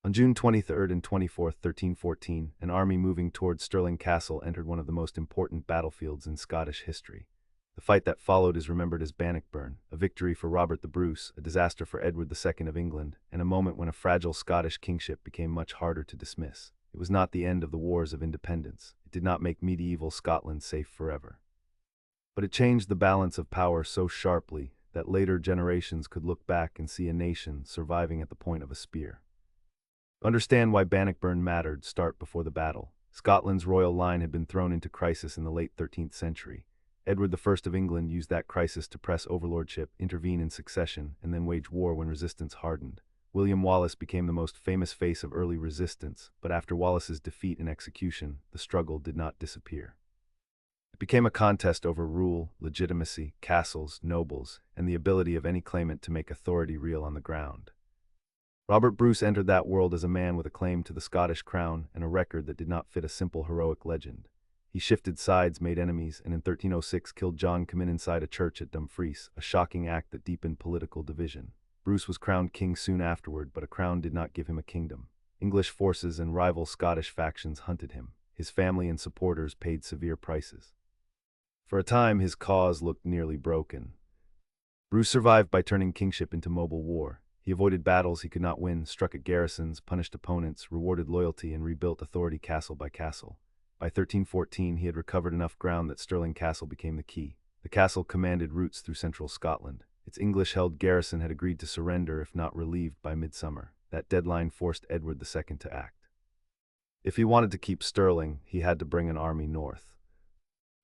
On June 23rd and 24th, 1314, an army moving towards Stirling Castle entered one of the most important battlefields in Scottish history. The fight that followed is remembered as Bannockburn, a victory for Robert the Bruce, a disaster for Edward II of England, and a moment when a fragile Scottish kingship became much harder to dismiss. It was not the end of the Wars of Independence. It did not make medieval Scotland safe forever. But it changed the balance of power so sharply that later generations could look back and see a nation surviving at the point of a spear. To understand why Bannockburn mattered, start before the battle. Scotland's royal line had been thrown into crisis in the late 13th century. Edward I of England used that crisis to press overlordship, intervene in succession, and then wage war when resistance hardened. William Wallace became the most famous face of early resistance, but after Wallace's defeat and execution, the struggle did not disappear. It became a contest over rule, legitimacy, castles, nobles, and the ability of any claimant to make authority real on the ground. Robert Bruce entered that world as a man with a claim to the Scottish crown and a record that did not fit a simple heroic legend. He shifted sides, made enemies, and in 1306 killed John Comyn inside a church at Dumfries, a shocking act that deepened political division. Bruce was crowned king soon afterward, but a crown did not give him a kingdom. English forces and rival Scottish factions hunted him. His family and supporters paid severe prices. For a time, his cause looked nearly broken. Bruce survived by turning kingship into mobile war. He avoided battles he could not win, struck at garrisons, punished opponents, rewarded loyalty, and rebuilt authority castle by castle. By 1314, he had recovered enough ground that Stirling Castle became the key. The castle commanded routes through central Scotland. Its English-held garrison had agreed to surrender if not relieved by midsummer. That deadline forced Edward II to act. If he wanted to keep Stirling, he had to bring an army north.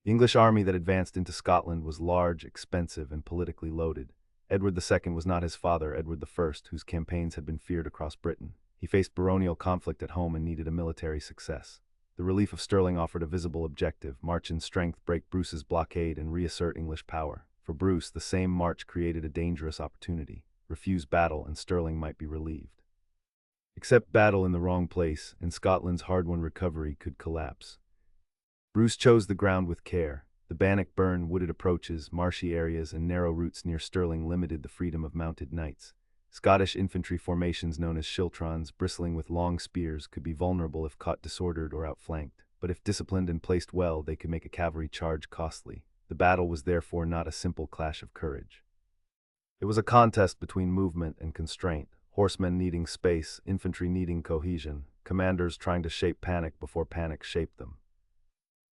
The English army that advanced into Scotland was large, expensive, and politically loaded. Edward II was not his father, Edward I, whose campaigns had been feared across Britain. He faced baronial conflict at home and needed a military success. The relief of Stirling offered a visible objective: march in strength, break Bruce's blockade, and reassert English power. For Bruce, the same march created a dangerous opportunity. Refuse battle and Stirling might be relieved. Accept battle in the wrong place, and Scotland's hard-won recovery could collapse. Bruce chose the ground with care. The Bannockburn, wooded approaches, marshy areas, and narrow routes near Stirling limited the freedom of mounted knights. Scottish infantry formations known as schiltrons, bristling with long spears, could be vulnerable if caught disordered or outflanked, but if disciplined and placed well, they could make a cavalry charge costly. The battle was therefore not a simple clash of courage. It was a contest between movement and constraint, horsemen needing space, infantry needing cohesion, commanders trying to shape panic before panic shaped them.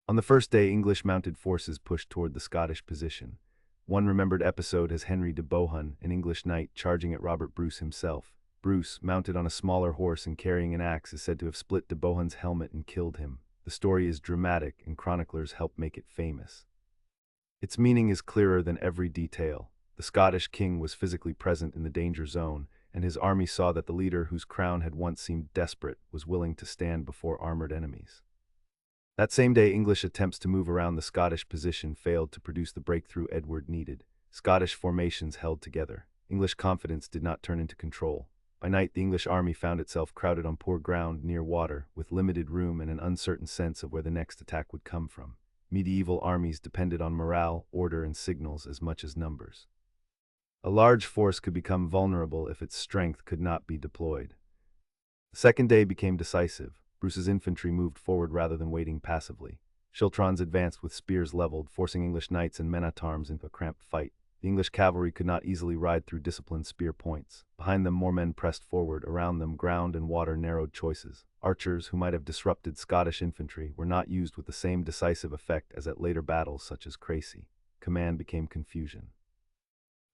On the first day, English mounted forces pushed toward the Scottish position. One remembered episode has Henry de Bohun, an English knight, charging at Robert Bruce himself. Bruce, mounted on a smaller horse and carrying an axe, is said to have split de Bohun's helmet and killed him. The story is dramatic, and chroniclers help make it famous. Its meaning is clearer than every detail. The Scottish king was physically present in the danger zone, and his army saw that the leader, whose crown had once seemed desperate, was willing to stand before armored enemies. That same day, English attempts to move around the Scottish position failed to produce the breakthrough Edward needed. Scottish formations held together. English confidence did not turn into control. By night, the English army found itself crowded on poor ground near water, with limited room and an uncertain sense of where the next attack would come from. Medieval armies depended on morale, order, and signals as much as numbers. A large force could become vulnerable if its strength could not be deployed. The second day became decisive. Bruce's infantry moved forward rather than waiting passively. Schiltrons advanced with spears leveled, forcing English knights and men-at-arms into a cramped fight. The English cavalry could not easily ride through disciplined spear points. Behind them, more men pressed forward. Around them, ground and water narrowed choices. Archers, who might have disrupted Scottish infantry, were not used with the same decisive effect as at later battles such as Crecy. Command became confusion.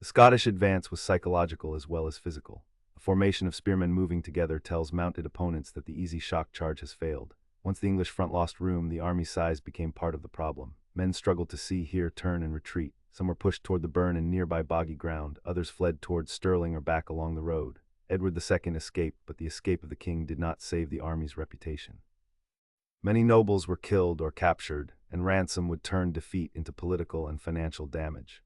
The Scottish advance was psychological as well as physical. A formation of spearmen moving together tells mounted opponents that the easy shock charge has failed. Once the English front lost room, the army's size became part of the problem. Men struggled to see, hear, turn, and retreat. Some were pushed toward the burn and nearby boggy ground. Others fled towards Stirling or back along the road. Edward II escaped, but the escape of the king did not save the army's reputation. Many nobles were killed or captured, and ransom would turn defeat into political and financial damage.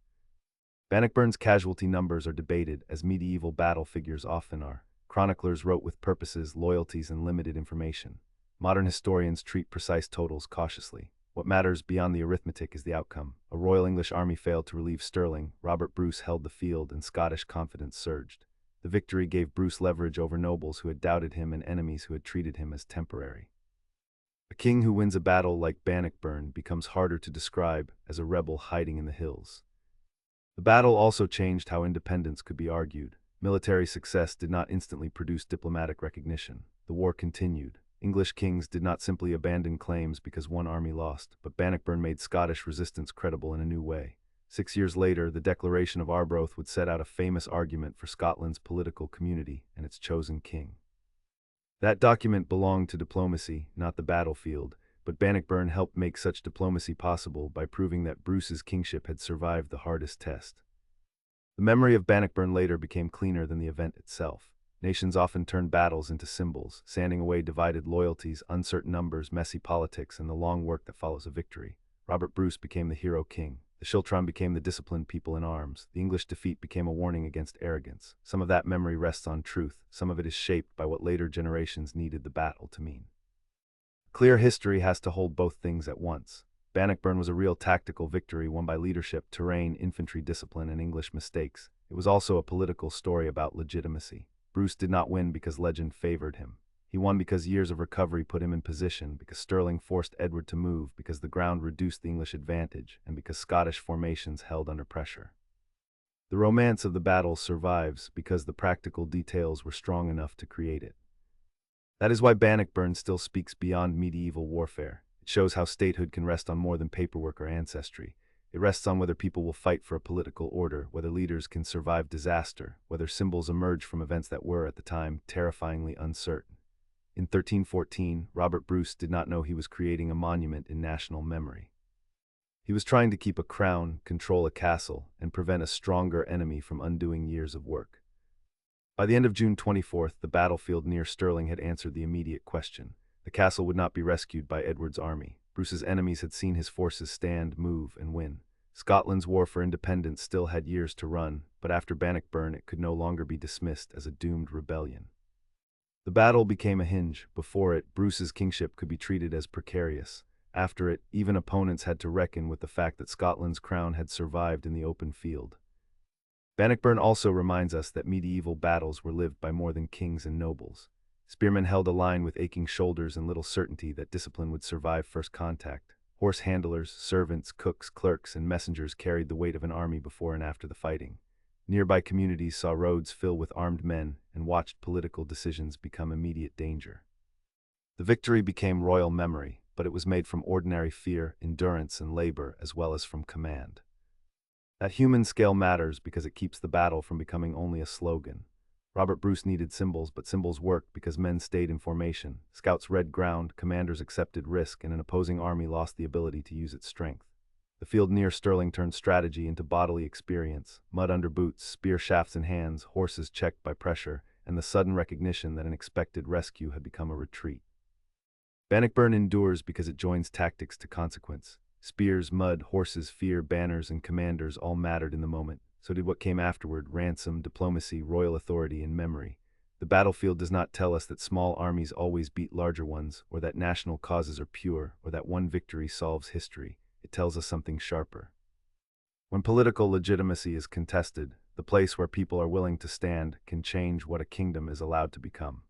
Bannockburn's casualty numbers are debated, as medieval battle figures often are. Chroniclers wrote with purposes, loyalties, and limited information. Modern historians treat precise totals cautiously. What matters beyond the arithmetic is the outcome. A Royal English army failed to relieve Stirling, Robert Bruce held the field, and Scottish confidence surged. The victory gave Bruce leverage over nobles who had doubted him and enemies who had treated him as temporary. A king who wins a battle like Bannockburn becomes harder to describe as a rebel hiding in the hills. The battle also changed how independence could be argued. Military success did not instantly produce diplomatic recognition. The war continued. English kings did not simply abandon claims because one army lost, but Bannockburn made Scottish resistance credible in a new way. 6 years later, the Declaration of Arbroath would set out a famous argument for Scotland's political community and its chosen king. That document belonged to diplomacy, not the battlefield, but Bannockburn helped make such diplomacy possible by proving that Bruce's kingship had survived the hardest test. The memory of Bannockburn later became cleaner than the event itself. Nations often turned battles into symbols, sanding away divided loyalties, uncertain numbers, messy politics, and the long work that follows a victory. Robert Bruce became the hero king. The Schiltron became the disciplined people in arms. The English defeat became a warning against arrogance. Some of that memory rests on truth. Some of it is shaped by what later generations needed the battle to mean. Clear history has to hold both things at once. Bannockburn was a real tactical victory won by leadership, terrain, infantry discipline, and English mistakes. It was also a political story about legitimacy. Bruce did not win because legend favored him. He won because years of recovery put him in position, because Stirling forced Edward to move, because the ground reduced the English advantage, and because Scottish formations held under pressure. The romance of the battle survives because the practical details were strong enough to create it. That is why Bannockburn still speaks beyond medieval warfare. It shows how statehood can rest on more than paperwork or ancestry. It rests on whether people will fight for a political order, whether leaders can survive disaster, whether symbols emerge from events that were, at the time, terrifyingly uncertain. In 1314, Robert Bruce did not know he was creating a monument in national memory. He was trying to keep a crown, control a castle, and prevent a stronger enemy from undoing years of work. By the end of June 24th, the battlefield near Stirling had answered the immediate question. The castle would not be rescued by Edward's army. Bruce's enemies had seen his forces stand, move, and win. Scotland's war for independence still had years to run, but after Bannockburn it could no longer be dismissed as a doomed rebellion. The battle became a hinge. Before it, Bruce's kingship could be treated as precarious. After it, even opponents had to reckon with the fact that Scotland's crown had survived in the open field. Bannockburn also reminds us that medieval battles were lived by more than kings and nobles. Spearmen held a line with aching shoulders and little certainty that discipline would survive first contact. Horse handlers, servants, cooks, clerks, and messengers carried the weight of an army before and after the fighting. Nearby communities saw roads fill with armed men and watched political decisions become immediate danger. The victory became royal memory, but it was made from ordinary fear, endurance, and labor, as well as from command. That human scale matters because it keeps the battle from becoming only a slogan. Robert Bruce needed symbols, but symbols worked because men stayed in formation. Scouts read ground, commanders accepted risk, and an opposing army lost the ability to use its strength. The field near Stirling turned strategy into bodily experience. Mud under boots, spear shafts in hands, horses checked by pressure, and the sudden recognition that an expected rescue had become a retreat. Bannockburn endures because it joins tactics to consequence. Spears, mud, horses, fear, banners, and commanders all mattered in the moment. So did what came afterward: ransom, diplomacy, royal authority, and memory. The battlefield does not tell us that small armies always beat larger ones, or that national causes are pure, or that one victory solves history. It tells us something sharper. When political legitimacy is contested, the place where people are willing to stand can change what a kingdom is allowed to become.